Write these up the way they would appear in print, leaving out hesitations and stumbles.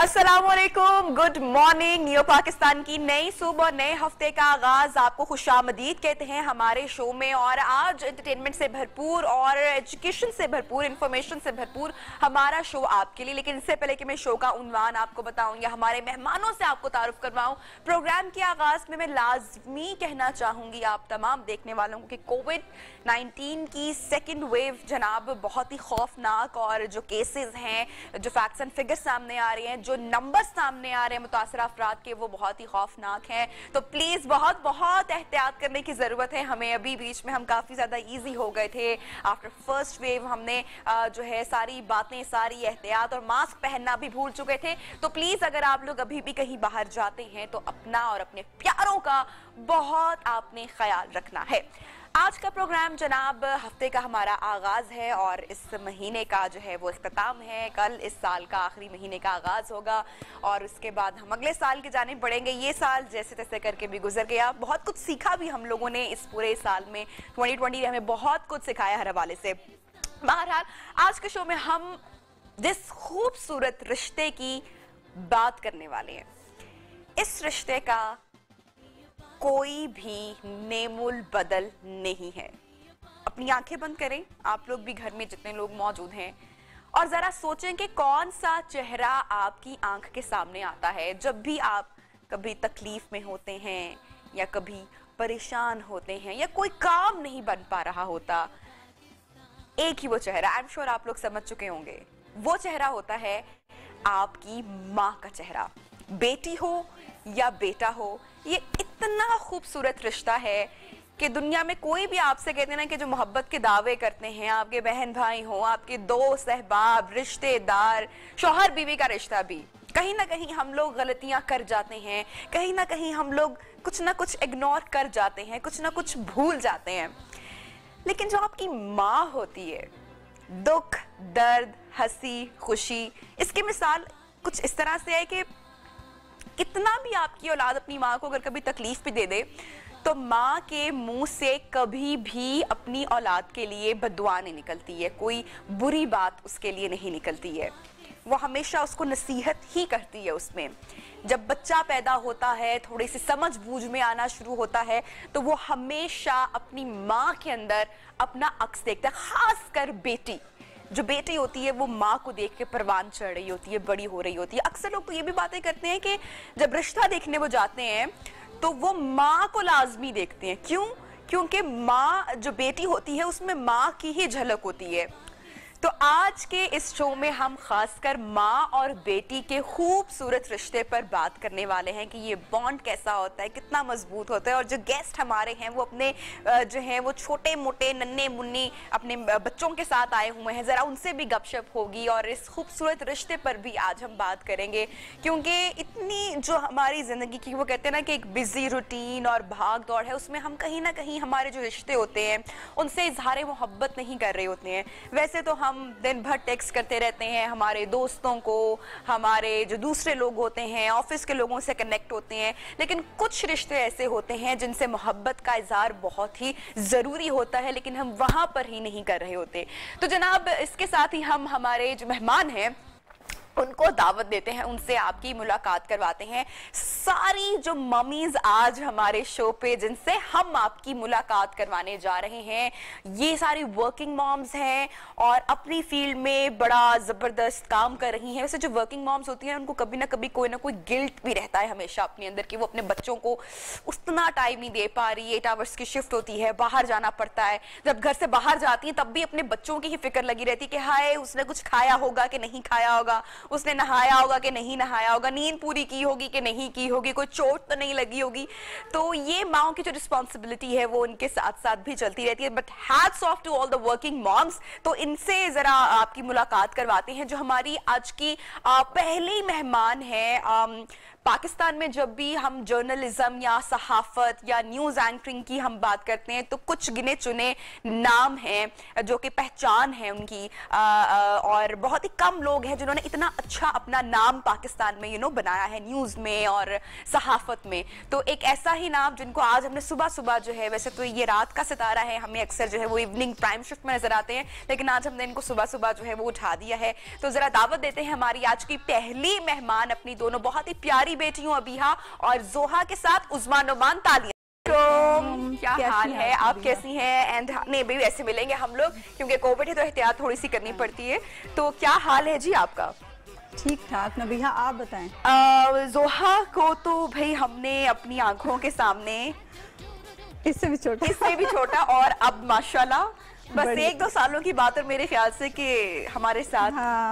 अस्सलामुअलैकुम, good morning. New Pakistan की नई सुबह, नए हफ्ते का आगाज आपको खुशामदीद कहते हैं हमारे शो में। और आज एंटरटेनमेंट से भरपूर और एजुकेशन से भरपूर, इंफॉर्मेशन से भरपूर हमारा शो आपके लिए। लेकिन इससे पहले कि मैं शो का उन्वान आपको बताऊं या हमारे मेहमानों से आपको तारुफ करवाऊं, प्रोग्राम के आगाज में मैं लाजमी कहना चाहूंगी आप तमाम देखने वालों को कि कोविड-19 की सेकेंड वेव जनाब बहुत ही खौफनाक, और जो केसेस हैं, जो फैक्ट्स एंड फिगर्स सामने आ रहे हैं, जो नंबर सामने आ रहे हैं मुतासरा अफराद के, वो बहुत ही खौफनाक हैं। तो प्लीज बहुत बहुत एहतियात करने की जरूरत है हमें। अभी बीच में हम काफी ज्यादा इजी हो गए थे आफ्टर फर्स्ट वेव, हमने जो है सारी बातें, सारी एहतियात और मास्क पहनना भी भूल चुके थे। तो प्लीज अगर आप लोग अभी भी कहीं बाहर जाते हैं तो अपना और अपने प्यारों का बहुत आपने ख्याल रखना है। आज का प्रोग्राम जनाब हफ्ते का हमारा आगाज है और इस महीने का जो है वो इख्तिताम है। कल इस साल का आखिरी महीने का आगाज होगा और उसके बाद हम अगले साल की जानिब बढ़ेंगे। ये साल जैसे तैसे करके भी गुजर गया, बहुत कुछ सीखा भी हम लोगों ने इस पूरे साल में। 2020 ने हमें बहुत कुछ सिखाया हर हवाले से। बहरहाल आज के शो में हम जिस खूबसूरत रिश्ते की बात करने वाले हैं, इस रिश्ते का कोई भी नेमुल बदल नहीं है। अपनी आंखें बंद करें, आप लोग भी घर में जितने लोग मौजूद हैं, और जरा सोचें कि कौन सा चेहरा आपकी आंख के सामने आता है जब भी आप कभी तकलीफ में होते हैं या कभी परेशान होते हैं या कोई काम नहीं बन पा रहा होता। एक ही वो चेहरा, आई एम श्योर आप लोग समझ चुके होंगे, वो चेहरा होता है आपकी माँ का चेहरा। बेटी हो या बेटा हो, ये इतना खूबसूरत रिश्ता है कि दुनिया में कोई भी आपसे कहते हैं ना कि जो मोहब्बत के दावे करते हैं, आपके बहन भाई हो, आपके दोस्त अहबाब, रिश्तेदार, शौहर बीवी का रिश्ता भी, कहीं ना कहीं हम लोग गलतियां कर जाते हैं, कहीं ना कहीं हम लोग कुछ ना कुछ इग्नोर कर जाते हैं, कुछ ना कुछ भूल जाते हैं। लेकिन जो आपकी माँ होती है, दुख, दर्द, हंसी, खुशी, इसकी मिसाल कुछ इस तरह से है कि कितना भी आपकी औलाद अपनी माँ को अगर कभी तकलीफ भी दे दे तो माँ के मुंह से कभी भी अपनी औलाद के लिए बद्दुआ नहीं निकलती है, कोई बुरी बात उसके लिए नहीं निकलती है। वो हमेशा उसको नसीहत ही करती है। उसमें जब बच्चा पैदा होता है, थोड़ी सी समझ बूझ में आना शुरू होता है, तो वो हमेशा अपनी माँ के अंदर अपना अक्स देखता है। खासकर बेटी, जो बेटी होती है वो माँ को देख के परवान चढ़ रही होती है, बड़ी हो रही होती है। अक्सर लोग तो ये भी बातें करते हैं कि जब रिश्ता देखने वो जाते हैं तो वो माँ को लाजमी देखते हैं। क्यों? क्योंकि माँ जो बेटी होती है उसमें माँ की ही झलक होती है। तो आज के इस शो में हम खासकर माँ और बेटी के खूबसूरत रिश्ते पर बात करने वाले हैं कि ये बॉन्ड कैसा होता है, कितना मजबूत होता है। और जो गेस्ट हमारे हैं वो अपने जो है वो छोटे मोटे नन्हे मुन्ने अपने बच्चों के साथ आए हुए हैं, ज़रा उनसे भी गपशप होगी और इस खूबसूरत रिश्ते पर भी आज हम बात करेंगे। क्योंकि इतनी जो हमारी ज़िंदगी की, वो कहते हैं ना कि एक बिजी रूटीन और भाग दौड़ है, उसमें हम कहीं ना कहीं हमारे जो रिश्ते होते हैं उनसे इजहार मोहब्बत नहीं कर रहे होते हैं। वैसे तो हम दिन भर टेक्स्ट करते रहते हैं हमारे दोस्तों को, हमारे जो दूसरे लोग होते हैं, ऑफिस के लोगों से कनेक्ट होते हैं, लेकिन कुछ रिश्ते ऐसे होते हैं जिनसे मोहब्बत का इजहार बहुत ही जरूरी होता है, लेकिन हम वहां पर ही नहीं कर रहे होते। तो जनाब इसके साथ ही हम हमारे जो मेहमान हैं उनको दावत देते हैं, उनसे आपकी मुलाकात करवाते हैं। सारी जो मम्मीज आज हमारे शो पे जिनसे हम आपकी मुलाकात करवाने जा रहे हैं, ये सारी वर्किंग मॉम्स हैं और अपनी फील्ड में बड़ा जबरदस्त काम कर रही हैं। वैसे जो वर्किंग मॉम्स होती हैं उनको कभी ना कभी कोई ना कोई गिल्ट भी रहता है हमेशा अपने अंदर कि वो अपने बच्चों को उतना टाइम नहीं दे पा रही। 8 आवर्स की शिफ्ट होती है, बाहर जाना पड़ता है, जब घर से बाहर जाती है तब भी अपने बच्चों की ही फिक्र लगी रहती है कि हाय उसने कुछ खाया होगा कि नहीं खाया होगा, उसने नहाया होगा कि नहीं नहाया होगा, नींद पूरी की होगी कि नहीं की होगी, कोई चोट तो नहीं लगी होगी। तो ये माओ की जो रिस्पॉन्सिबिलिटी है वो उनके साथ साथ भी चलती रहती है। But hats off to all the working moms. तो इनसे जरा आपकी मुलाकात करवाते हैं जो हमारी आज की पहली मेहमान है। पाकिस्तान में जब भी हम जर्नलिज्म या सहाफत या न्यूज एंकरिंग की हम बात करते हैं तो कुछ गिने चुने नाम हैं जो कि पहचान है उनकी, और बहुत ही कम लोग हैं जिन्होंने इतना अच्छा अपना नाम पाकिस्तान में बनाया है न्यूज में और सहाफत में। तो एक ऐसा ही नाम जिनको आज हमने सुबह सुबह जो है, वैसे तो ये रात का सितारा है, हमें अक्सर जो है वो इवनिंग प्राइम शिफ्ट में नजर आते हैं, लेकिन आज हमने इनको सुबह सुबह जो है वो उठा दिया है। तो जरा दावत देते हैं हमारी आज की पहली मेहमान, अपनी दोनों बहुत ही प्यारी बेटियों अबीहा और जोहा के साथ उस्मा नुमान तालिया। क्या हाल है, आप कैसी हैं? एंड नहीं भी वैसे मिलेंगे हम लोग क्योंकि कोविड है तो एहतियात थोड़ी सी करनी पड़ती है। तो क्या हाल है जी आपका? ठीक ठाक नबीहा, आप बताएं। जोहा को तो भाई हमने अपनी आंखों के सामने इससे भी छोटा और अब माशाल्लाह बस 1-2 सालों की बात है मेरे ख्याल से कि हमारे साथ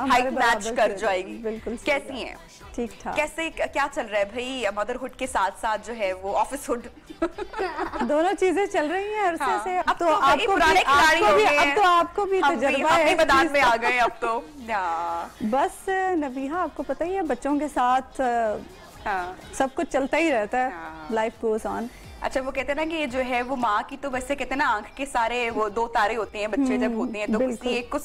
हाइट मैच कर जाएगी। बिल्कुल। कैसी हैं? ठीक ठाक। कैसे क्या चल रहा है भाई मदरहुड के साथ साथ जो है वो ऑफिसहुड? दोनों चीजें चल रही हैं अरसे से। अब तो आपको पुराने खिलाड़ी हो गए हैं, अब तो आपको भी तजुर्बा है, मैदान में आ गए अब तो। बस नबीहा आपको पता ही है बच्चों के साथ सब कुछ चलता ही रहता है, लाइफ गोज ऑन। अच्छा, वो कहते हैं ना कि जो है वो माँ की तो वैसे कहते हैं ना आंख के सारे वो 2 तारे होते हैं बच्चे जब होते हैं तो किसी एक कुछ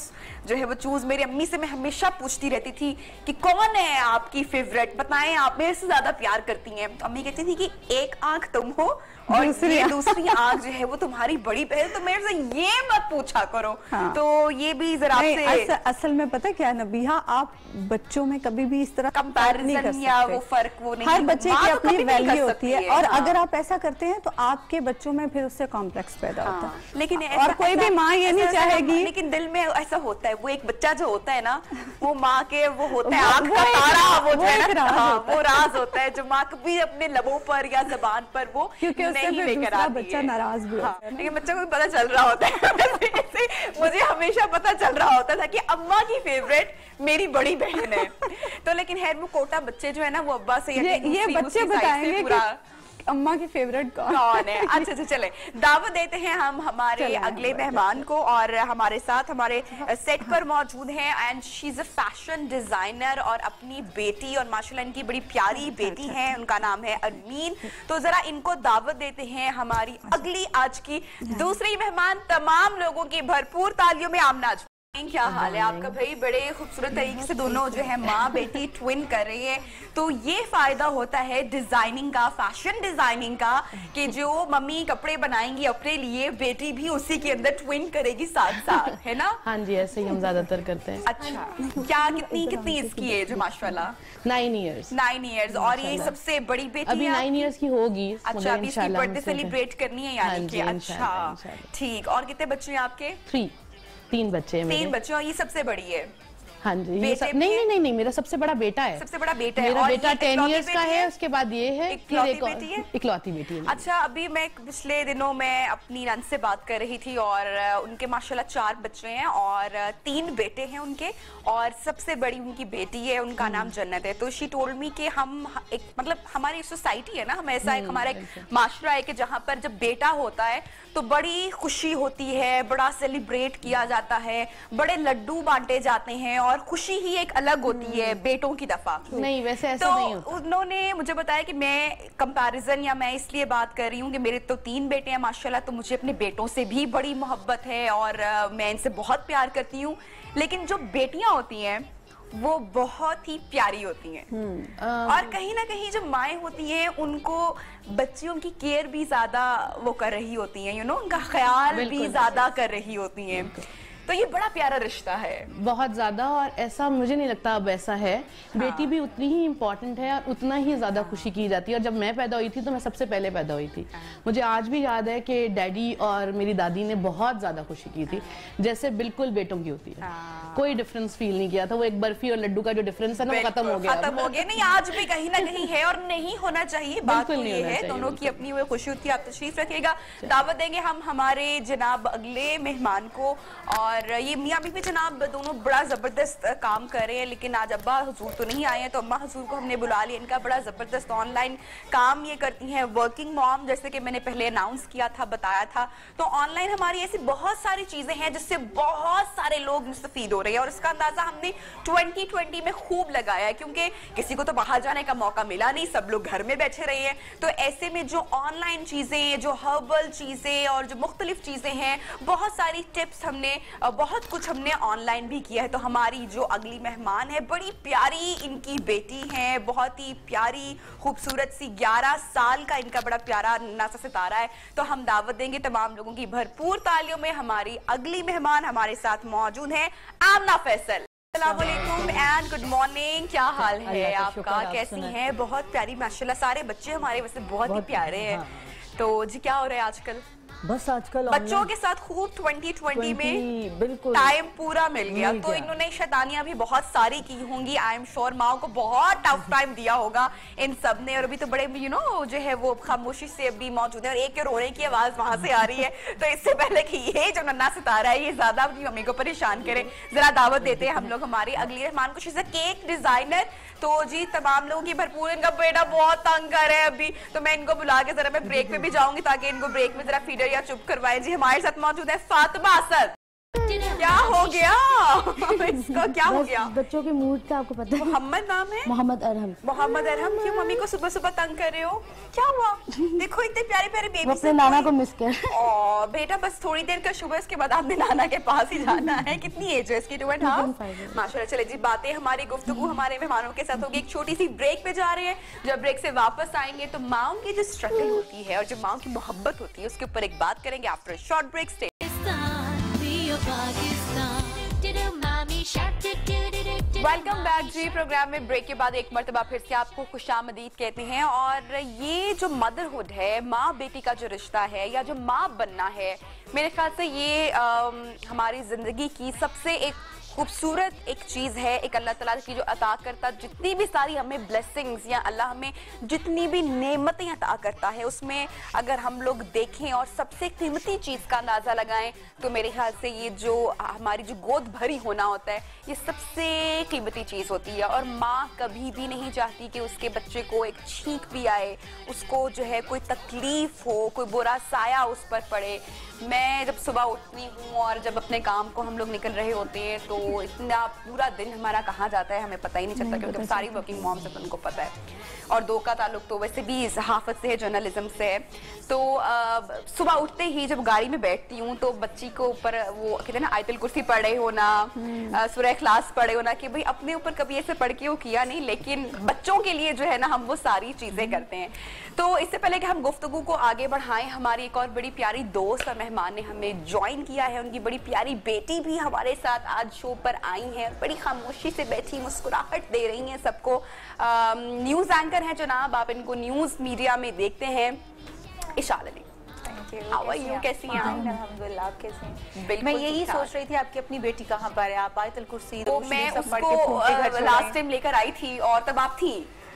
जो है वो चूज। मेरी अम्मी से मैं हमेशा पूछती रहती थी कि कौन है आपकी फेवरेट, बताएं आप मेरे से ज्यादा प्यार करती हैं। तो अम्मी कहती थी कि एक आंख तुम हो और दूसरी आंख जो है वो तुम्हारी बड़ी बहन, तो मेरे से ये मत पूछा करो। तो ये भी जरा आपसे असल में पता क्या नबीहा, आप बच्चों में कभी भी इस तरह कंपैरिजन या वो फर्क वो नहीं, हर बच्चे की अपनी वैल्यू होती है और अगर आप ऐसा करते हैं तो आपके बच्चों में फिर उससे कॉम्प्लेक्स पैदा होता है। लेकिन और कोई भी माँ ये नहीं चाहेगी, लेकिन दिल में ऐसा होता है, वो एक बच्चा जो होता है ना वो माँ के वो होता है आंख का तारा, वो राज होता है जो माँ कभी अपने लबों पर या जबान पर वो नहीं लेकर आती है। बच्चा नाराज भी होता है, लेकिन बच्चा को पता चल रहा होता है। मुझे हमेशा पता चल रहा होता था कि अम्मा की फेवरेट मेरी बड़ी बहन है। तो लेकिन खैर वो कोटा बच्चे जो है ना वो अब्बा से ये बच्चे बताएंगे पूरा अम्मा की फेवरेट कौन है। अच्छा चले दावत देते हैं हम हमारे अगले मेहमान को, और हमारे साथ हमारे सेट पर मौजूद हैं and she is a fashion designer और अपनी बेटी और माशाल्लाह इनकी बड़ी प्यारी बेटी है, उनका नाम है अरमीन। तो जरा इनको दावत देते हैं हमारी अगली आज की दूसरी मेहमान। तमाम लोगों की भरपूर तालियों में आमना। क्या हाल है आपका भाई? बड़े खूबसूरत तरीके से दोनों जो है माँ बेटी ट्विन कर रही है। तो ये फायदा होता है डिजाइनिंग का, फैशन डिजाइनिंग का, कि जो मम्मी कपड़े बनाएंगी अपने लिए बेटी भी उसी के अंदर ट्विन करेगी साथ साथ, है ना? हाँ जी, ऐसे ही हम ज्यादातर करते हैं। अच्छा, क्या कितनी इसकी एज है? माशाल्लाह 9 इयर्स। 9 इयर्स। और ये सबसे बड़ी बेटी अभी 9 इयर्स की होगी। अच्छा, अभी इसकी बर्थडे सेलिब्रेट करनी है यानी कि। अच्छा ठीक। और कितने बच्चे हैं आपके? 3 बच्चे हैं। 3 बच्चे, और ये सबसे बड़ी है? हाँ जी। नहीं, मेरा सबसे बड़ा बेटा है। सबसे बड़ा बेटा है। मेरा बेटा 10 इयर्स का है, उसके बाद ये है इकलौती बेटी है। अच्छा, अभी मैं पिछले दिनों में अपनी नंद से बात कर रही थी और उनके माशाल्लाह 4 बच्चे हैं और 3 बेटे हैं उनके, और सबसे बड़ी उनकी बेटी है, उनका नाम जन्नत है। तो शी टोल्ड मी कि हम एक मतलब हमारी सोसाइटी है ना, हम ऐसा एक हमारा एक माशरा है कि जहाँ पर जब बेटा होता है तो बड़ी खुशी होती है, बड़ा सेलिब्रेट किया जाता है, बड़े लड्डू बांटे जाते हैं और खुशी ही एक अलग होती है बेटों की दफा। नहीं, वैसे ऐसा तो नहीं होता। उन्होंने मुझे बताया कि मैं कंपैरिजन या मैं इसलिए बात कर रही हूँ कि मेरे तो 3 बेटे हैं माशाल्लाह, तो मुझे अपने बेटों से भी बड़ी मोहब्बत है और मैं इनसे बहुत प्यार करती हूँ। लेकिन जो बेटियां होती हैं वो बहुत ही प्यारी होती हैं और कहीं ना कहीं जो माएँ होती हैं उनको बच्चियों की केयर भी ज्यादा वो कर रही होती हैं, उनका ख्याल भी ज्यादा कर रही होती हैं। तो ये बड़ा प्यारा रिश्ता है, बहुत ज्यादा। और ऐसा मुझे नहीं लगता अब ऐसा है। बेटी भी उतनी ही इम्पोर्टेंट है और उतना ही ज्यादा खुशी की जाती है। और जब मैं पैदा हुई थी तो मैं सबसे पहले पैदा हुई थी। मुझे आज भी याद है कि डैडी और मेरी दादी ने बहुत ज्यादा खुशी की थी, जैसे बिल्कुल बेटों की होती है। कोई डिफरेंस फील नहीं किया था। वो एक बर्फी और लड्डू का जो डिफरेंस है ना वो खत्म हो गया। नहीं, आज भी कहीं ना कहीं है और नहीं होना चाहिए। बात तो ये है दोनों की अपनी वो खुशी होती है। आप तशरीफ रखिएगा। दावत देंगे हम हमारे जनाब अगले मेहमान को, और और ये मियाँ बीवी जनाब दोनों बड़ा जबरदस्त काम कर रहे हैं, लेकिन आज अब्बा हुजूर तो नहीं आए हैं, तो अम्मा हुजूर को हमने बुला लिया। इनका बड़ा जबरदस्त ऑनलाइन काम ये करती हैं, वर्किंग मॉम, जैसे कि मैंने पहले अनाउंस किया था, बताया था। तो ऑनलाइन हमारी ऐसी बहुत सारी चीजें हैं जिससे बहुत सारे लोग मुस्तफीद हो रहे हैं, और इसका अंदाजा हमने 2020 में खूब लगाया है, क्योंकि किसी को तो बाहर जाने का मौका मिला नहीं, सब लोग घर में बैठे रहे हैं। तो ऐसे में जो ऑनलाइन चीजें, जो हर्बल चीजें और जो मुख्तलिफ चीजें हैं, बहुत सारी टिप्स हमने, बहुत कुछ हमने ऑनलाइन भी किया है। तो हमारी जो अगली मेहमान है, बड़ी प्यारी इनकी बेटी है, बहुत ही प्यारी खूबसूरत सी, 11 साल का इनका बड़ा प्यारा नन्हा सा सितारा है। तो हम दावत देंगे तमाम लोगों की भरपूर तालियों में। हमारी अगली मेहमान हमारे साथ मौजूद है आमना फैसल। अस्सलामुअलैकुम एंड गुड मॉर्निंग, क्या हाल है आपका, कैसी हैं? बहुत प्यारी माशाल्लाह, सारे बच्चे हमारे वैसे बहुत ही प्यारे हैं। तो जी क्या हो रहा है आजकल? बस आजकल बच्चों के साथ खूब 2020 में बिल्कुल टाइम पूरा मिल गया, तो इन्होंने शैतानियां भी बहुत सारी की होंगी। आई एम श्योर माओ को बहुत टफ टाइम दिया होगा इन सब ने, और अभी तो बड़े जो है वो खामोशी से अभी मौजूद है, और एक के रोने की आवाज वहां से आ रही है। तो इससे पहले कि ये जो नन्हा सितारा है ये ज्यादा अपनी मम्मी को परेशान करे, जरा दावत देते हैं हम लोग हमारी अगली मेहमान को। She is a cake designer. तो जी तमाम लोगों की भरपूर, इनका बेटा बहुत तंग कर रहा है अभी, तो मैं इनको बुला के जरा मैं ब्रेक पे भी जाऊंगी ताकि इनको ब्रेक में जरा फीडर या चुप करवाएं। जी हमारे साथ मौजूद है फातिमा असद। क्या हो गया इसको, क्या हो गया? बच्चों के मूड का आपको पता है? मोहम्मद नाम है? मोहम्मद अरहम। मोहम्मद अरहम, क्यों मम्मी को सुबह सुबह तंग कर रहे हो? क्या हुआ? देखो इतने प्यारे प्यारे बेबी, अपने नाना को मिस कर। ओ बेटा बस थोड़ी देर का शुभ है, उसके बाद आपने नाना के पास ही जाना है। कितनी एज है इसकी? 2.5 माशाल्लाह। चले जी, बातें हमारी गुफ्तगू हमारे मेहमानों के साथ होगी। एक छोटी सी ब्रेक पे जा रहे हैं, जब ब्रेक से वापस आएंगे तो माओ की जो स्ट्रगल होती है और जो माओ की मोहब्बत होती है उसके ऊपर एक बात करेंगे after short break. Stay welcome back जी। प्रोग्राम में ब्रेक के बाद एक मर्तबा फिर से आपको खुशामदीद कहते हैं। और ये जो मदरहुड है, माँ बेटी का जो रिश्ता है या जो माँ बनना है, मेरे ख्याल से ये हमारी जिंदगी की सबसे एक खूबसूरत एक चीज़ है। एक अल्लाह ताला की जो अता करता जितनी भी सारी हमें ब्लेसिंग्स या अल्लाह हमें जितनी भी नेमतें अता करता है, उसमें अगर हम लोग देखें और सबसे कीमती चीज़ का अंदाज़ा लगाएं तो मेरे ख्याल से ये जो हमारी जो गोद भरी होना होता है, ये सबसे कीमती चीज़ होती है। और माँ कभी भी नहीं चाहती कि उसके बच्चे को एक छींक भी आए, उसको जो है कोई तकलीफ हो, कोई बुरा साया उस पर पड़े। मैं जब सुबह उठती हूँ और जब अपने काम को हम लोग निकल रहे होते हैं तो इतना पूरा दिन हमारा कहाँ जाता है हमें पता ही नहीं चलता, क्योंकि सारी वर्किंग मॉम्स है तो उनको पता है। और दो का ताल्लुक तो वैसे भी सहाफत से है, जर्नलिज्म से है। तो सुबह उठते ही जब गाड़ी में बैठती हूँ तो बच्ची को ऊपर वो कहते हैं ना आयतुल कुर्सी पढ़े होना, सूरह इखलास पढ़े होना, कि भाई अपने ऊपर कभी ऐसे पढ़ के वो किया नहीं, लेकिन बच्चों के लिए जो है ना हम वो सारी चीज़ें करते हैं। तो इससे पहले कि हम गुफ्तगू को आगे बढ़ाएं, हमारी एक और बड़ी प्यारी दोस्त और मेहमान ने हमें ज्वाइन किया है। उनकी बड़ी प्यारी बेटी भी हमारे साथ आज शो पर आई हैं, बड़ी खामोशी से बैठी मुस्कुराहट दे रही हैं सबको। न्यूज़ एंकर हैं जनाब, आप इनको न्यूज़ मीडिया में देखते हैं। इशाल अली, कैसी हैं आप? अल्हम्दुलिल्लाह, आप कैसी हैं? बिल्कुल, मैं यही सोच रही थी आपकी अपनी बेटी कहाँ पर है। आप आयतुल कुर्सी तो मैं उसको लास्ट टाइम लेकर आई थी और तब आप थी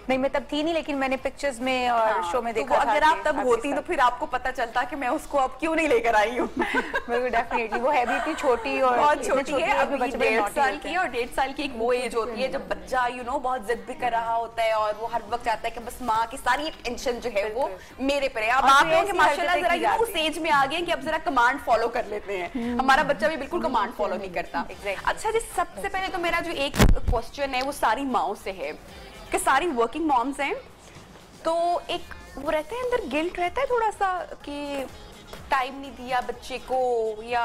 नहीं, मैं तब थी नहीं, लेकिन मैंने पिक्चर्स में और शो में देखा तो था। अगर आप तब होती तो फिर आपको पता चलता कि मैं उसको अब क्यों नहीं लेकर आई हूँ। डेफिनेटली वो है भी इतनी छोटी और बहुत छोटी है, अभी बच्चे 1.5 साल की है। और 1.5 साल की एक वो एज होती है जब बच्चा बहुत जिद भी कर रहा होता है और वो हर वक्त चाहता है कि बस माँ की सारी टेंशन जो है वो मेरे पर है। अब आप लोग माशाल्लाह जरा उस एज में आ गए कि अब जरा कमांड फॉलो कर लेते हैं। हमारा बच्चा भी बिल्कुल कमांड फॉलो नहीं करता। अच्छा जी, सबसे पहले तो मेरा जो एक क्वेश्चन है वो सारी माओ से है कि सारी वर्किंग मॉम्स हैं, तो एक वो रहता है अंदर गिल्ट रहता है थोड़ा सा कि टाइम नहीं दिया बच्चे को, या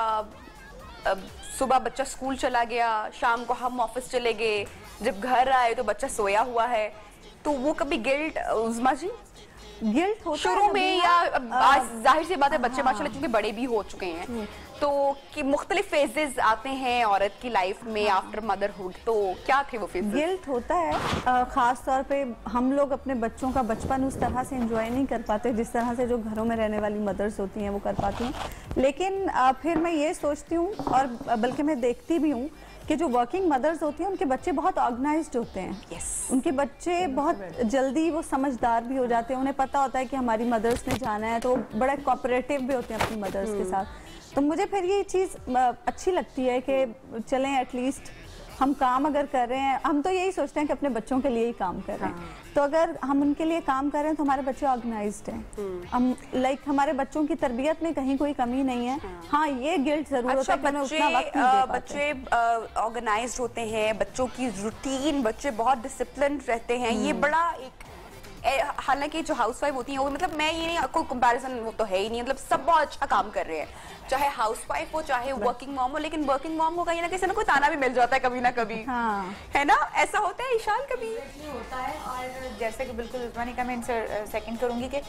सुबह बच्चा स्कूल चला गया, शाम को हम ऑफिस चले गए, जब घर आए तो बच्चा सोया हुआ है, तो वो कभी गिल्ट उज़मा जी गिल्ट होता शुरू में या जाहिर सी बात है बच्चे माशाल्लाह क्योंकि बड़े भी हो चुके हैं तो कि मुख्तलिफ फेजेस आते हैं औरत की लाइफ में आफ्टर मदरहुड, तो क्या थे वो फेजेस? गिल्ट होता है, खास तौर पे हम लोग अपने बच्चों का बचपन उस तरह से एंजॉय नहीं कर पाते जिस तरह से जो घरों में रहने वाली मदर्स होती हैं वो कर पाती हैं। लेकिन फिर मैं ये सोचती हूँ और बल्कि मैं देखती भी हूँ कि जो वर्किंग मदर्स होती हैं उनके बच्चे बहुत ऑर्गेनाइज्ड होते हैं। उनके बच्चे बहुत जल्दी वो समझदार भी हो जाते हैं, उन्हें पता होता है कि हमारी मदर्स ने जाना है, तो बड़े कोऑपरेटिव भी होते हैं अपनी मदर्स के साथ। तो मुझे फिर ये चीज़ अच्छी लगती है कि चलें एटलीस्ट हम काम अगर कर रहे हैं, हम तो यही सोचते हैं कि अपने बच्चों के लिए ही काम कर रहे हैं। तो अगर हम उनके लिए काम कर रहे हैं तो हमारे बच्चे ऑर्गेनाइज्ड हैं, हम हमारे बच्चों की तरबियत में कहीं कोई कमी नहीं है। हाँ, ये गिल्ट जरूर होता है कि उतना वक्त नहीं दे पाते। बच्चे ऑर्गेनाइज्ड होते हैं, बच्चों की रूटीन, बच्चे बहुत डिसिप्लिन रहते हैं, ये बड़ा एक हालांकि जो हाउसवाइफ होती हैं वो मतलब मैं ये नहीं, कोई कंपैरिजन वो तो है ही नहीं, मतलब सब बहुत अच्छा काम कर रहे हैं, चाहे हाउसवाइफ हो चाहे वर्किंग मॉम हो, लेकिन वर्किंग मॉम को कहीं ना किसी ना कोई ताना भी मिल जाता है कभी ना कभी। हाँ। है ना, ऐसा होता है ईशान कभी? होता है। और जैसे कि बिल्कुल उस्मानी का मैं सेकंड करूंगी कि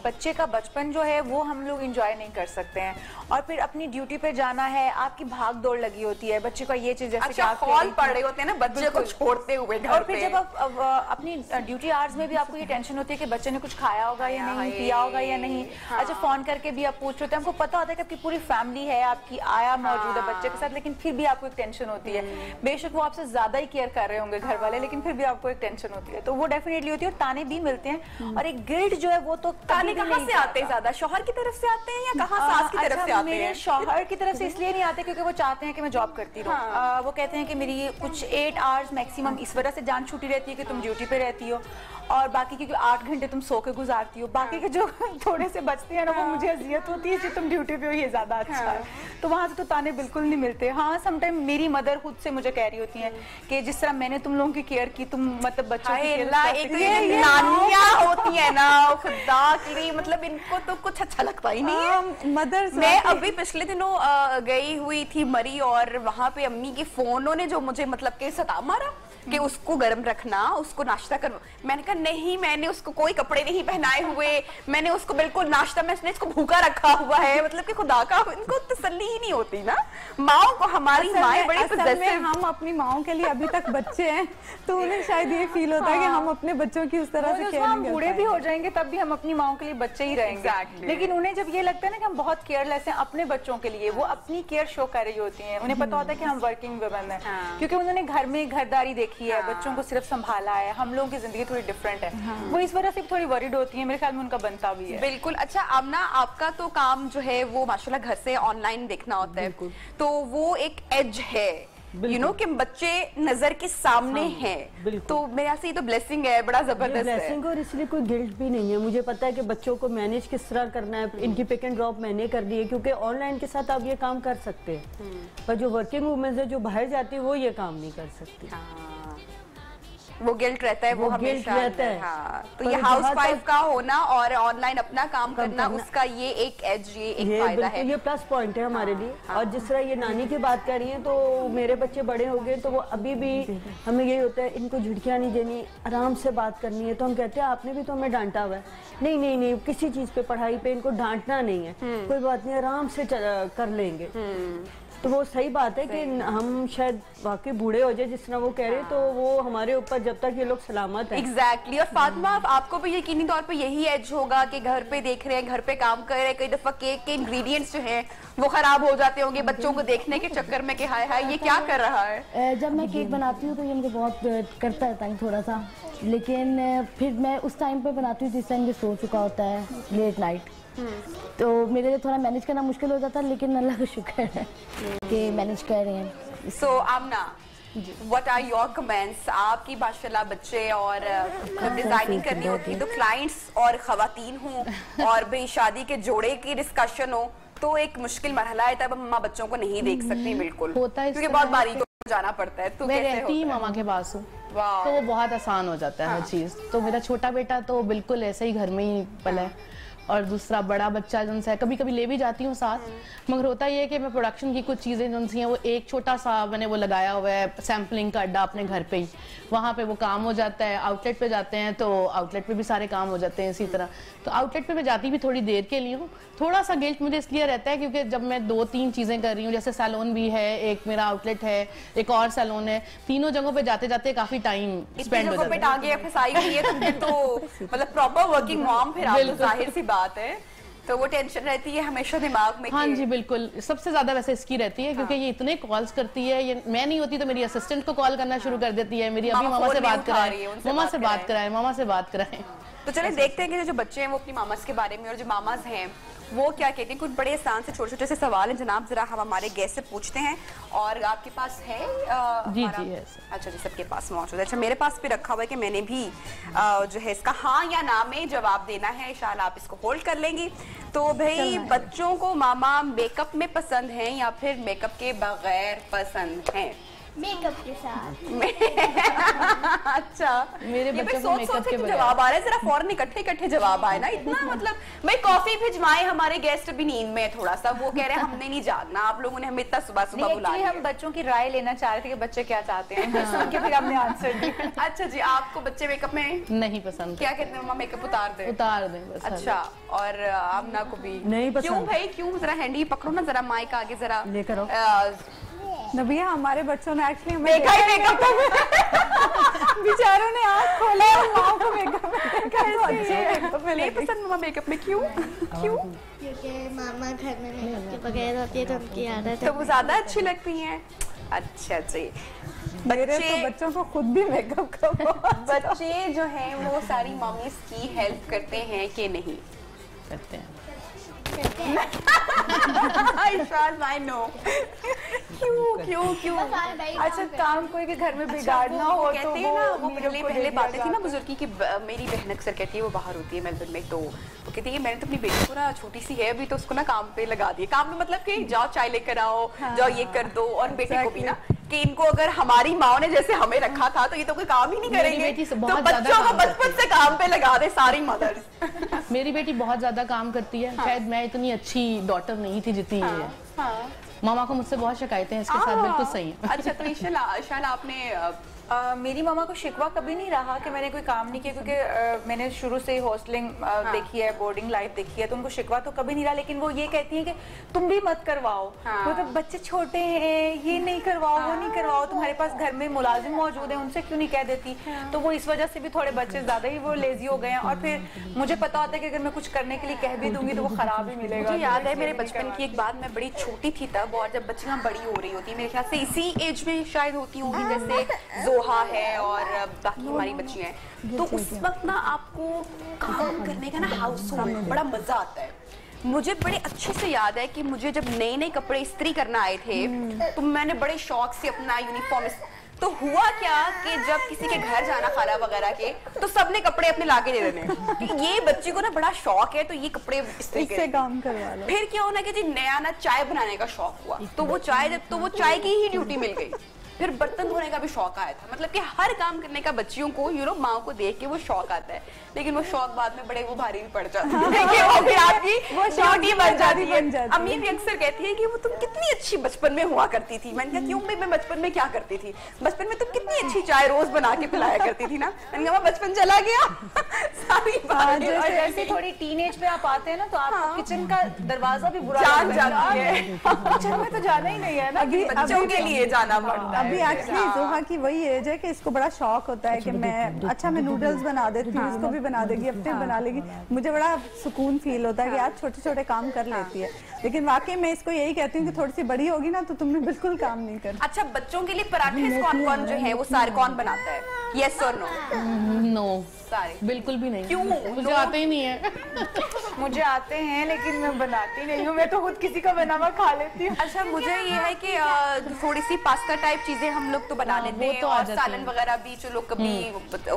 बच्चे का बचपन जो है वो हम लोग एंजॉय नहीं कर सकते हैं, और फिर अपनी ड्यूटी पे जाना है, आपकी भाग दौड़ लगी होती है, बच्चे का ये चीज जैसे कि आप कॉल पड़ रहे होते हैं ना बच्चे को छोड़ते हुए घर और फिर जब आप अपनी ड्यूटी आवर्स में भी आपको ये टेंशन होती है कि बच्चे ने कुछ खाया होगा या नहीं, पिया होगा या नहीं। अच्छा, फोन करके भी आप पूछ रहे होते हैं, हमको पता होता है कि आपकी पूरी फैमिली है, आपकी आया मौजूद है बच्चे के साथ, लेकिन फिर भी आपको एक टेंशन होती है। बेशक वो आपसे ज्यादा ही केयर कर रहे होंगे घर वाले, लेकिन फिर भी आपको एक टेंशन होती है, तो वो डेफिनेटली होती है। और ताने भी मिलते हैं, और एक गिल्ट जो है वो तो ताने कहाँ से आते हैं? ज्यादा शौहर की तरफ से आते हैं या कहाँ सास की तरफ से आते हैं? मेरे शौहर की तरफ से इसलिए नहीं आते क्योंकि वो चाहते हैं कि मैं जॉब करती रहूं। वो कहते हैं कि मेरी कुछ 8 आवर्स मैक्सिमम इस वजह से जान छूटी रहती है कि तुम ड्यूटी पे रहती हो, और बाकी क्योंकि 8 घंटे तुम सो के गुजारती हो, बाकी के जो थोड़े से बचते हैं ना वो मुझे अजियत होती है कि तुम ड्यूटी पे हो, ये ज्यादा अच्छा है। तो वहां से तो ताने बिल्कुल नहीं मिलते। हाँ, समटाइम मेरी मदर खुद से मुझे कह रही होती हैं कि जिस तरह मैंने तुम लोगों की केयर की, तुम मतलब बच्चों की केयर नानियां होती है ना, खुदा के लिए मतलब इनको तो कुछ अच्छा लगता ही नहीं है। मदर्स, मैं अभी पिछले दिनों गई हुई थी मरी, और वहां पे अम्मी के फोनों ने जो मुझे मतलब के सता मारा कि उसको गर्म रखना, उसको नाश्ता कर। मैंने कहा नहीं, मैंने उसको कोई कपड़े नहीं पहनाए हुए, मैंने उसको बिल्कुल नाश्ता में इसको भूखा रखा हुआ है। मतलब कि खुदा का इनको तसल्ली ही नहीं होती ना। माओ को हमारी माएं बड़ी पॉजेसिव, हम अपनी माओ के लिए अभी तक बच्चे हैं, तो उन्हें शायद ये फील होता है कि हम अपने बच्चों की उस तरह से केयर नहीं करते। बूढ़े भी हो जाएंगे तब भी हम अपनी माओ के लिए बच्चे ही रहेंगे। लेकिन उन्हें जब ये लगता है ना कि हम बहुत केयरलेस हैं अपने बच्चों के लिए, वो अपनी केयर शो कर रही होती है। उन्हें पता होता है कि हम वर्किंग वुमेन है, क्योंकि उन्होंने घर में घरदारी देखी है, बच्चों को सिर्फ संभाला है। हम लोगों की जिंदगी थोड़ी डिफरेंट है, वो इस वजह से थोड़ी वरीड होती है। मेरे ख्याल में उनका बनता भी है। बिल्कुल। अच्छा आमना, आपका तो काम जो है वो माशाल्लाह घर से ऑनलाइन देखना होता है, तो वो एक एज है यू नो कि बच्चे नजर के सामने हैं, तो मेरे से ये तो ब्लेसिंग है, बड़ा जबरदस्त ब्लेसिंग है। और इसलिए कोई गिल्ट भी नहीं है। मुझे पता है कि बच्चों को मैनेज किस तरह करना है, इनकी पिक एंड ड्रॉप मैंने कर दी है, क्योंकि ऑनलाइन के साथ आप ये काम कर सकते हैं, पर जो वर्किंग वुमेन है जो बाहर जाती है वो ये काम नहीं कर सकती। वो गिल्ट रहता है, वो हमेशा रहता है। हाँ, तो ये हाउसवाइफ का होना और ऑनलाइन अपना काम करना, उसका ये एक एज, ये एक फायदा है, ये प्लस पॉइंट है हमारे लिए। और जिस तरह ये नानी की बात कर रही है, तो मेरे बच्चे बड़े हो गए, तो वो अभी भी हमें यही होता है इनको झिड़कियां नहीं देनी, आराम से बात करनी है। तो हम कहते हैं आपने भी तो हमें डांटा हुआ है। नहीं नहीं नहीं, किसी चीज पे, पढ़ाई पे इनको डांटना नहीं है, कोई बात नहीं, आराम से कर लेंगे। तो वो सही बात है कि हम शायद वाकई बूढ़े हो जाए जिस तरह वो कह रहे, तो वो हमारे ऊपर जब तक ये लोग सलामत हैं। एग्जैक्टली। और फातिमा, आपको भी यकीनी तौर पे यही एज होगा कि घर पे देख रहे हैं, घर पे काम कर रहे हैं, कई दफा केक के इंग्रेडिएंट्स जो हैं वो खराब हो जाते होंगे बच्चों को देखने के चक्कर में कि हाय हाय ये क्या कर रहा है। जब मैं केक बनाती हूँ तो ये मुझे बहुत करता है टाइम थोड़ा सा, लेकिन फिर मैं उस टाइम पे बनाती हूँ जिस टाइम ये सो चुका होता है लेट नाइट, तो मेरे लिए थोड़ा मैनेज करना मुश्किल हो जाता है, लेकिन अल्लाह का शुक्र है कि मैनेज कर रहे हैं। सो आमना, व्हाट आर योर कमेंट्स? आपकी माशाल्लाह बच्चे और डिजाइनिंग करनी होती है, तो क्लाइंट्स और खवातीन हों और बेशादी के जोड़े की डिस्कशन हो, तो एक मुश्किल मरहला है, तब मम्मा बच्चों को नहीं देख सकती बिल्कुल, होता है क्योंकि बहुत बारीक जाना पड़ता है। तो मैं रहती ही मामा के पास हूँ, तो वो बहुत आसान हो जाता है हर चीज। तो मेरा छोटा बेटा तो बिल्कुल ऐसे ही घर में ही पला है, और दूसरा बड़ा बच्चा जो है कभी कभी ले भी जाती हूँ साथ, मगर होता ये है कि मैं प्रोडक्शन की कुछ चीज़ें जो हैं वो एक छोटा सा मैंने वो लगाया हुआ है सैम्पलिंग का अड्डा अपने घर पे ही, वहाँ पे वो काम हो जाता है। आउटलेट पे जाते हैं तो आउटलेट पे भी सारे काम हो जाते हैं इसी तरह। तो आउटलेट पे मैं जाती भी थोड़ी देर के लिए हूँ। थोड़ा सा गिल्ट मुझे इसलिए रहता है क्योंकि जब मैं 2-3 चीज़ें कर रही हूँ, जैसे सैलून भी है, एक मेरा आउटलेट है, एक और सैलून है, तीनों जगहों पे जाते जाते काफी टाइम स्पेंड हो जाता है। तो मतलब प्रॉपर वर्किंग मॉम फिर आप, जाहिर सी बात है, तो वो टेंशन रहती है हमेशा दिमाग में। हाँ जी बिल्कुल, सबसे ज्यादा वैसे इसकी रहती है क्योंकि ये इतने कॉल्स करती है। ये मैं नहीं होती तो मेरी असिस्टेंट को कॉल करना शुरू कर देती है, मेरी अभी मामा से बात कराएं, मामा से बात कराएं, मामा से बात कराएं। तो चले देखते हैं कि जो बच्चे हैं वो अपनी मामास के बारे में और जो मामाज हैं वो क्या कहते हैं। कुछ बड़े आसान से छोटे छोटे से सवाल हैं जनाब, जरा हम हमारे गेस्ट से पूछते हैं। और आपके पास है जी जी यस। अच्छा जी, सबके पास मौजूद है। अच्छा मेरे पास भी रखा हुआ है कि मैंने भी जो है इसका हाँ या ना में जवाब देना है। इंशाल्लाह आप इसको होल्ड कर लेंगी। तो भाई बच्चों को मामा मेकअप में पसंद है या फिर मेकअप के बगैर पसंद है? मेकअप के साथ। अच्छा मेरे बच्चों को मेकअप के बगैर जवाब आ रहा है, जरा फौरन इकट्ठे जवाब आए ना, इतना मतलब भाई कॉफी भिजवाएं। हमारे गेस्ट भी नींद में है थोड़ा सा, वो कह रहे हैं हमने नहीं जागना, आप लोगों ने हमें इतना सुबह सुबह बुला लिया। हम बच्चों की राय लेना चाह रहे थे कि बच्चे क्या चाहते हैं, सुन के फिर हमने आंसर दिया। अच्छा जी, आपको बच्चे मेकअप में नहीं पसंद। क्या कहते हैं मम्मा मेकअप उतार दे? उतार दें बस। अच्छा, और आमना को भी नहीं पसंद। क्यों भाई क्यों? जरा हैंडी पकड़ो ना, जरा माइक आगे जरा लेकर आओ। नबिया हमारे बच्चों ने एक्चुअली हमें देखा ही मेकअप बेचारों ने आँख खोला और माँ को मेकअप में देखा, तो अच्छे मेकअप में नहीं पसंद मम्मा मेकअप में, क्यों? क्यों? क्योंकि मामा घर में मेकअप के बगैर होती है तो उनकी आदत है। तो वो ज्यादा अच्छी लगती हैं। अच्छा जी। मेरे तो बच्चों को खुद भी मेकअप का बच्चे जो हैं वो सारी मम्मीज की हेल्प करते हैं कि नहीं करते हैं? I know. क्यों? अच्छा काम कोई भी घर में बिगाड़ना हो तो कहते हैं ना, वो नीरव को पहले दे बातें दिया थी ना जाता है। बुजुर्ग की मेरी बहन अक्सर कहती है, वो बाहर होती है मेलबर्न में, तो वो कहती है मैंने तो अपनी बेटी को ना, छोटी सी है अभी, तो उसको ना काम पे लगा दिया। काम में मतलब कि जाओ चाय लेकर आओ, जाओ ये कर दो। और बेटे को भी ना कि इनको अगर हमारी माँ ने जैसे हमें रखा था तो ये तो कोई काम ही नहीं करेंगे, बेटी से तो बहुत ज्यादा बच्चों को काम बचपन से काम पे लगा दे सारी मदर्स। मेरी बेटी बहुत ज्यादा काम करती है। शायद मैं इतनी अच्छी डॉटर नहीं थी जितनी ये है। मामा को मुझसे बहुत शिकायतें हैं इसके साथ, बिल्कुल सही है। अच्छा, तो ईशान आपने मेरी मामा को शिकवा कभी नहीं रहा कि मैंने कोई काम नहीं किया, क्योंकि मैंने शुरू से हॉस्टलिंग देखी है, बोर्डिंग लाइफ देखी है, तो उनको शिकवा तो कभी नहीं रहा। लेकिन वो ये कहती हैं कि तुम भी मत करवाओ, वो तो बच्चे छोटे हैं, ये नहीं करवाओ, वो नहीं करवाओ, तुम्हारे पास घर में मुलाजिम मौजूद है, उनसे क्यों नहीं कह देती। तो वो इस वजह से भी थोड़े बच्चे ज्यादा ही वो लेजी हो गए हैं। और फिर मुझे पता होता है कि अगर मैं कुछ करने के लिए कह भी दूंगी तो वो खराब ही मिलेगा। मुझे याद है मेरे बचपन की एक बात, मैं बड़ी छोटी थी तब, और जब बच्चियां बड़ी हो रही होती, मेरे ख्याल से इसी एज में शायद होती होंगी, जैसे जोहा है और बाकी हमारी बच्चियां हैं, तो उस वक्त ना आपको काम करने का ना हाउस होल्ड बड़ा मजा आता है। मुझे बड़े अच्छे से याद है कि मुझे जब नए नए कपड़े इस्त्री करना आए थे तो मैंने बड़े शौक से अपना यूनिफॉर्म, तो हुआ क्या कि जब किसी के घर जाना खाना वगैरह के, तो सबने कपड़े अपने लाके दे देने कि ये बच्ची को ना बड़ा शौक है तो ये कपड़े इस्त्री इससे काम करवा लो। फिर क्या होना कि जी नया ना चाय बनाने का शौक हुआ, तो वो चाय की ही ड्यूटी मिल गई। फिर बर्तन धोने का भी शौक आया था। मतलब कि हर काम करने का बच्चियों को माँ को देख के वो शौक आता है, लेकिन वो शौक बाद में बड़े वो भारी भी पड़ जाते हैं कि वो फिर आपकी ड्यूटी बन जाती है। अम्मी भी अक्सर कहती है कि वो तुम कितनी अच्छी बचपन में हुआ करती थी। मैंने कहा क्यों भाई, मैं बचपन में क्या करती थी? बचपन में तुम कितनी अच्छी चाय रोज बना के पिलाया करती थी ना। मैंने कहा बचपन चला गया सारी बात। और जैसे थोड़ी टीनेज पे आप आते हैं ना, तो आपको किचन का दरवाजा भी बुरा जान जाती है, किचन में तो जाना ही नहीं है ना, बच्चों के लिए जाना पड़ता है। अभी एक्चुअली जोहा की वही एज है कि इसको बड़ा शौक होता है कि मैं नूडल्स बना देती हूँ, इसको भी बना देगी, अपने बना लेगी। मुझे बड़ा सुकून फील होता है कि यार छोटे छोटे काम कर लेती है। लेकिन वाकई मैं इसको यही कहती हूँ कि थोड़ी सी बड़ी होगी ना तो तुमने बिल्कुल काम नहीं कर। अच्छा, बच्चों के लिए पराठे कौन कौन जो है वो सारे कौन बनाता है? यस और नो? नो, सारे बिल्कुल भी नहीं। क्यों? मुझे आते ही नहीं है। मुझे आते हैं लेकिन मैं बनाती नहीं हूँ, मैं तो खुद किसी का बना हुआ खा लेती हूँ। अच्छा, मुझे ये है कि थोड़ी सी पास्ता टाइप चीजें हम लोग तो बना लेते हैं, तो आ और जाती सालन हैं। वगैरह भी जो लोग कभी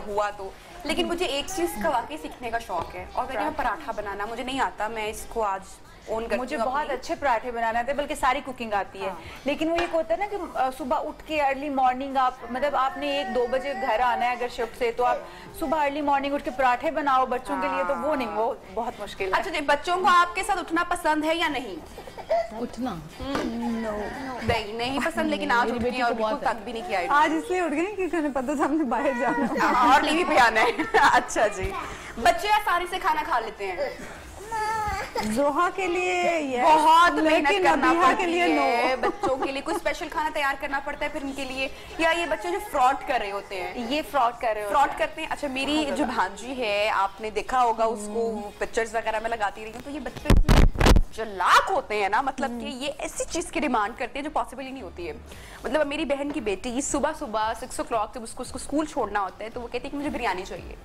हुआ तो। लेकिन मुझे एक चीज का वाकई सीखने का शौक है, और मैं पराठा बनाना मुझे नहीं आता। मैं इसको आज ओन करती हूँ। मुझे बहुत अच्छे पराठे बनाने आते हैं, बल्कि सारी कुकिंग आती है। लेकिन वो ये होता है ना कि सुबह उठ के अर्ली मॉर्निंग आप मतलब आपने 1-2 बजे घर आना है अगर शिफ्ट से, तो आप सुबह अर्ली मॉर्निंग उठ के पराठे बनाओ बच्चों के लिए, तो वो नहीं, वो बहुत मुश्किल है। अच्छा जी, बच्चों को आपके साथ उठना पसंद है या नहीं? उठना नहीं पसंद, लेकिन आज उठ गई और बिल्कुल तंग भी नहीं किया। आज इसलिए उठ गई क्योंकि उन्हें पता था हमने बाहर जाना और लीवी पे आना है। अच्छा जी, बच्चे आसानी से खाना खा लेते हैं? जोहा के लिए ये बहुत मेहनत लेकिन करना नबीहा पड़ती के लिए है। नो। बच्चों के लिए कोई स्पेशल खाना तैयार करना पड़ता है फिर उनके लिए, या ये बच्चे जो फ्रॉड कर रहे होते हैं? ये फ्रॉड कर रहे हो, फ्रॉड करते हैं। अच्छा, मेरी जो भांजी है आपने देखा होगा, उसको पिक्चर्स वगैरह में लगाती रही हूँ, तो ये बच्चे जो लाख होते हैं ना, मतलब कि ये ऐसी चीज की डिमांड करते हैं जो पॉसिबल ही नहीं होती है। मतलब मेरी बहन की बेटी सुबह 6 o'clock जब उसको स्कूल छोड़ना होता है तो वो कहती है कि मुझे बिरयानी चाहिए।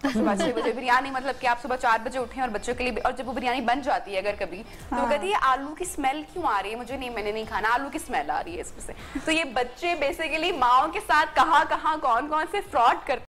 सुबह 6 बजे बिरयानी, मतलब कि आप सुबह 4 बजे उठें और बच्चों के लिए, और जब वो बिरयानी बन जाती है अगर कभी, तो वो कहती है आलू की स्मेल क्यों आ रही है, मुझे नहीं, मैंने नहीं खाना, आलू की स्मेल आ रही है इसमें से। तो ये बच्चे बेसिकली माओ के साथ कहाँ कहाँ कौन कौन से फ्रॉड करते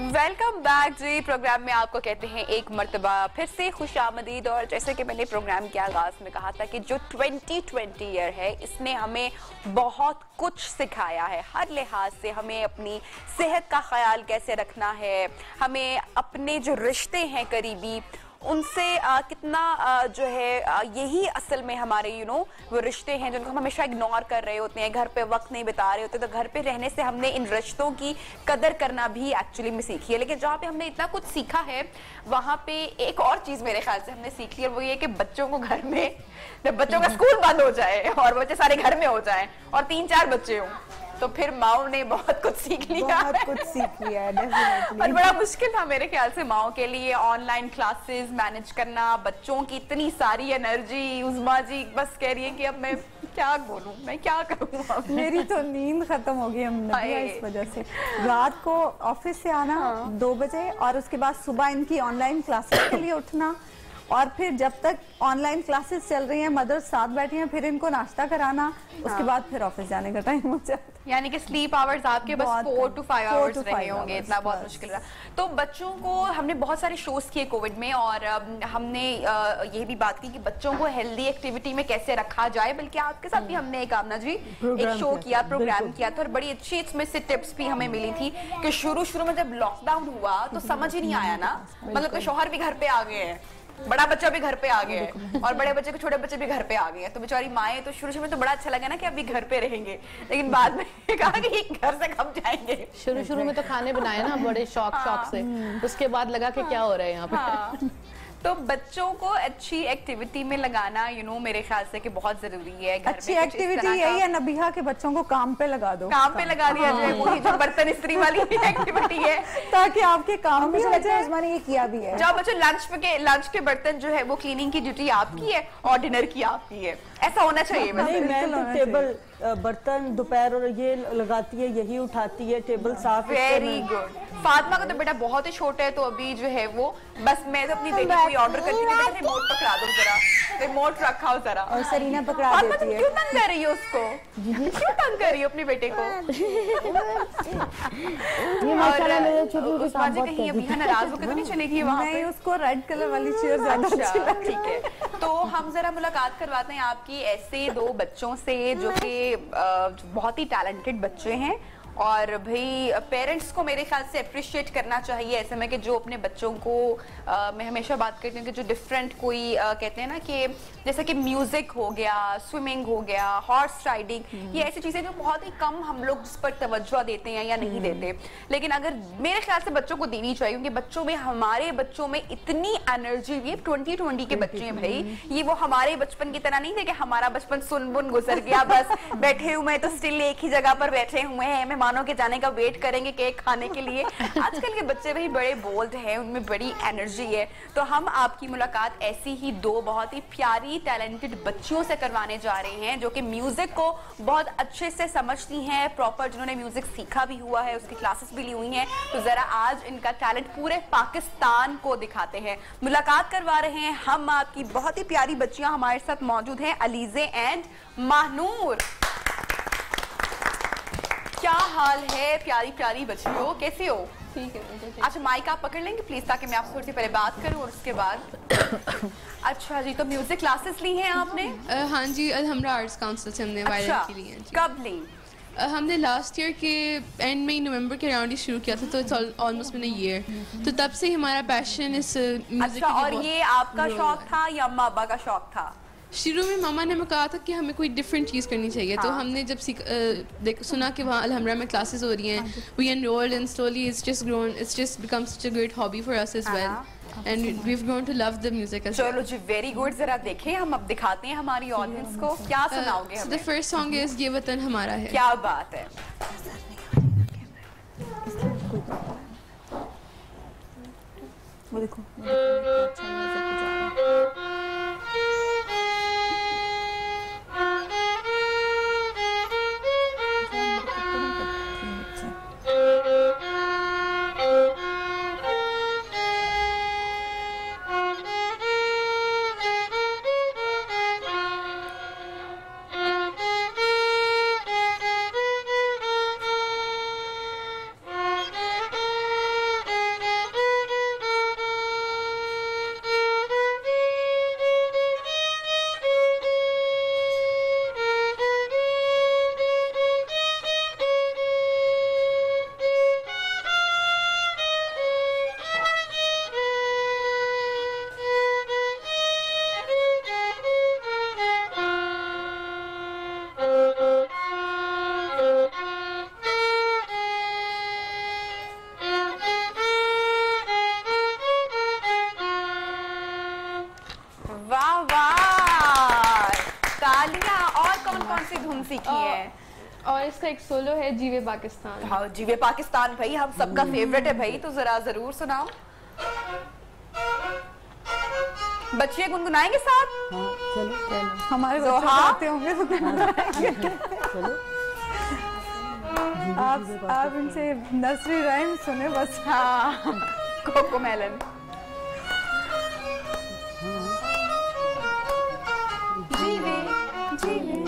वेलकम बैक जी। प्रोग्राम में आपको कहते हैं एक मर्तबा फिर से खुशामदीद। और जैसे कि मैंने प्रोग्राम के आगाज में कहा था कि जो 2020 ईयर है इसने हमें बहुत कुछ सिखाया है, हर लिहाज से। हमें अपनी सेहत का ख्याल कैसे रखना है, हमें अपने जो रिश्ते हैं करीबी उनसे कितना जो है यही असल में हमारे वो रिश्ते हैं जिनको हम हमेशा इग्नोर कर रहे होते हैं, घर पे वक्त नहीं बिता रहे होते। तो घर पे रहने से हमने इन रिश्तों की कदर करना भी एक्चुअली में सीखी है। लेकिन जहाँ पे हमने इतना कुछ सीखा है वहाँ पे एक और चीज मेरे ख्याल से हमने सीख ली, और वो ये कि बच्चों को घर में, जब बच्चों का स्कूल बंद हो जाए और बच्चे सारे घर में हो जाए और 3-4 बच्चे हों, तो फिर माओ ने बहुत कुछ सीख लिया, बहुत कुछ सीख लिया है डेफिनेटली। और बड़ा मुश्किल था मेरे ख्याल से माओ के लिए ऑनलाइन क्लासेस मैनेज करना, बच्चों की इतनी सारी एनर्जी। उज़मा जी बस कह रही है कि अब मैं क्या बोलूं, मैं क्या करूं। मेरी तो नींद खत्म हो गई हमने इस वजह से। रात को ऑफिस से आना 2 बजे और उसके बाद सुबह इनकी ऑनलाइन क्लासेस के लिए उठना, और फिर जब तक ऑनलाइन क्लासेस चल रही हैं मदर साथ बैठी हैं, फिर इनको नाश्ता कराना, उसके बाद फिर ऑफिस जाने का टाइम हो जाता है। यानी कि स्लीप आवर्स आपके बस 4 to 5 आवर्स रहे होंगे, इतना बहुत मुश्किल रहा। तो बच्चों को हमने बहुत सारे शोज किए कोविड में, और हमने ये भी बात की कि बच्चों को हेल्दी एक्टिविटी में कैसे रखा जाए। बल्कि आपके साथ भी हमने एक आमना जी एक शो किया, प्रोग्राम किया था, और बड़ी अच्छी इसमें से टिप्स भी हमें मिली थी कि शुरू में जब लॉकडाउन हुआ तो समझ ही नहीं आया ना, मतलब कि शौहर भी घर पे आ गए हैं, बड़ा बच्चा भी घर पे आ गया है, और बड़े बच्चे के छोटे बच्चे भी घर पे आ गए हैं। तो बेचारी माएँ तो शुरू में तो बड़ा अच्छा लगा ना कि अभी घर पे रहेंगे, लेकिन बाद में कहा कि घर से कब जाएंगे। शुरू में तो खाने बनाए ना बड़े शौक से, उसके बाद लगा कि क्या हो रहा है यहाँ पे। तो बच्चों को अच्छी एक्टिविटी में लगाना मेरे ख्याल से कि बहुत जरूरी है। घर अच्छी एक्टिविटी यही है नबीहा के बच्चों को काम पे लगा दो, काम पे लगा दिया जाए, वही जो बर्तन इस्त्री वाली एक्टिविटी है, ताकि आपके काम भी हो जाए। उस्मा ने ये किया भी है। जब बच्चों लंच के बर्तन जो है वो क्लीनिंग की ड्यूटी आपकी है और डिनर की आपकी है, ऐसा होना चाहिए। मैं तो टेबल बर्तन दोपहर और ये लगाती है, यही उठाती है, टेबल साफ। Very good. फातिमा का तो बेटा बहुत ही छोटा है, तो अभी जो है वो बस मैं तो अपनी बेटी को ऑर्डर करती हूँ, बेटा रिमोट पकड़ा दो जरा, रिमोट रखाओ जरा, और सरीना पकड़ा देती है। क्यों तंग कर रही है उसको, क्यों तंग कर रही है अपने बेटे को। और उस्मा जी कहीं अभी नाराज होकर तो नहीं चलेगी वहाँ पे? उसको रेड कलर वाली चेयर ज्यादा अच्छी लगती है। ठीक है, तो हम जरा मुलाकात करवाते हैं आपकी ऐसे 2 बच्चों से जो कि बहुत ही टैलेंटेड बच्चे हैं। और भाई पेरेंट्स को मेरे ख्याल से अप्रिशिएट करना चाहिए ऐसे में कि जो अपने बच्चों को मैं हमेशा बात करती हूँ कि जो डिफरेंट कोई कहते हैं ना कि जैसे कि म्यूजिक हो गया, स्विमिंग हो गया, हॉर्स राइडिंग, ये ऐसी चीजें जो बहुत ही कम हम लोग जिस पर तवज्जो देते हैं या नहीं देते, लेकिन अगर मेरे ख्याल से बच्चों को देनी चाहिए, क्योंकि बच्चों में, हमारे बच्चों में इतनी एनर्जी, ये 2020 के बच्चे हैं भाई, ये वो हमारे बचपन की तरह नहीं थे कि हमारा बचपन सुन बुन गुजर गया, बस बैठे हुए तो स्टिल एक ही जगह पर बैठे हुए हैं, मेहमानों के जाने का वेट करेंगे केक खाने के लिए। आजकल के बच्चे भाई बड़े बोल्ड हैं, उनमें बड़ी एनर्जी है। तो हम आपकी मुलाकात ऐसी ही 2 बहुत ही प्यारी टैलेंटेड बच्चियों से करवाने जा रहे हैं जो कि म्यूजिक को बहुत अच्छे से समझती हैं, प्रॉपर, जिन्होंने म्यूजिक सीखा भी हुआ है, उसकी क्लासेस भी ली हुई हैं। तो जरा आज इनका टैलेंट पूरे पाकिस्तान को दिखाते हैं। मुलाकात करवा रहे हैं हम आपकी बहुत ही प्यारी बच्चियां, हमारे साथ मौजूद हैं अलीजे एंड माहनूर। क्या हाल है प्यारी प्यारी बच्चियों, कैसे हो? ठीक है। अच्छा माइक आप पकड़ लेंगे प्लीज, ताकि मैं आपसे थोड़ी सी पहले बात करूं और उसके बाद। अच्छा जी, तो म्यूजिक क्लासेस ली हैं आपने? हाँ जी, अलहमरा आर्ट्स काउंसिल से हमने वायरल की ली है। कब ली? हमने लास्ट ईयर के एंड में, नवंबर के अराउंड ही शुरू किया था, तो it's almost been a year. तो तब से हमारा पैशन इस म्यूजिक। अच्छा, और ये आपका शौक था या अम्मा अब्बा का शौक था? शुरू में मामा ने हमें कहा था कि हमें कोई डिफरेंट चीज़ करनी चाहिए। तो हमने जब सुना कि वहाँ अलहमरा में क्लासेस हो रही हैं, we enrolled and slowly it's just grown, it's just become such a great hobby for us as well, and we have grown to love the music as well. चलो जी, वेरी गुड। जरा देखें, हम अब दिखाते हैं हमारी ऑडियंस को, क्या सुनाओगे हमें? द फर्स्ट सॉन्ग इज ये वतन हमारा है। क्या बात है। वो देखो वाह वाह, तालियां। और कौन कौन सी धुन सीखी है? और इसका एक सोलो है जीवे पाकिस्तान। हाँ, जीवे पाकिस्तान भाई हम सबका फेवरेट है भाई, तो जरा जरूर सुनाओ। बच्चे गुनगुनाएंगे साथ? हाँ, चलो हमारे बच्चे आते होंगे तो गुनगुनाएंगे। आप इनसे नर्सरी राइम सुने बस। हाँ, कोको मेलन। जीवे जीवे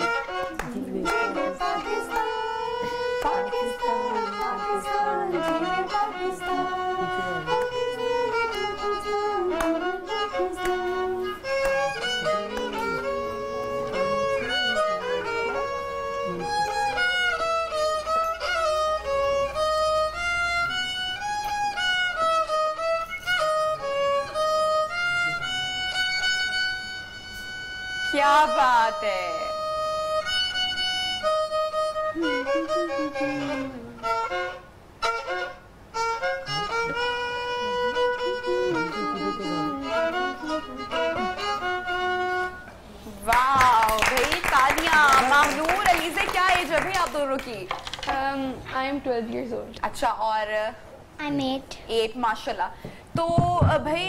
क्या बात है। वाह भाई, तालियां। महनूर अली से क्या एज है भाई आप दोनों की? I am 12 years old। अच्छा, और I'm 8. 8, माशाल्लाह। तो भाई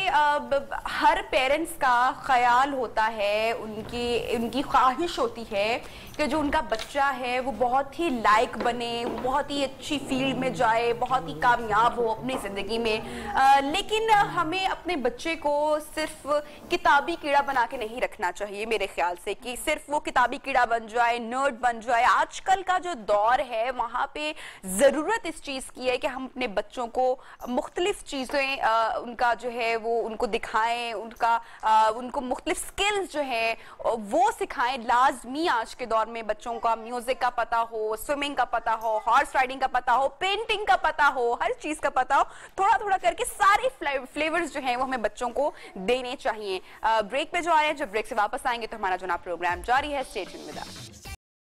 हर पेरेंट्स का ख्याल होता है, उनकी ख्वाहिश होती है कि जो उनका बच्चा है वो बहुत ही लायक बने, वो बहुत ही अच्छी फील्ड में जाए, बहुत ही कामयाब हो अपनी ज़िंदगी में। लेकिन हमें अपने बच्चे को सिर्फ किताबी कीड़ा बना के नहीं रखना चाहिए मेरे ख्याल से, कि सिर्फ वो किताबी कीड़ा बन जाए, नर्ड बन जाए। आजकल का जो दौर है वहाँ पे ज़रूरत इस चीज़ की है कि हम अपने बच्चों को मुख्तलिफ चीज़ें उनका जो है वो उनको दिखाएं, उनको मुख्तलिफ स्किल्स जो है वो सिखाएं। लाजमी आज के दौर में बच्चों का म्यूजिक का पता हो, स्विमिंग का पता हो, हॉर्स राइडिंग का पता हो, पेंटिंग का पता हो, हर चीज का पता हो। थोड़ा थोड़ा करके सारे फ्लेवर्स जो हैं वो हमें बच्चों को देने चाहिए। ब्रेक पे जो आ रहे हैं, जब ब्रेक से वापस आएंगे तो हमारा जो ना प्रोग्राम जारी है। Stay tuned with us.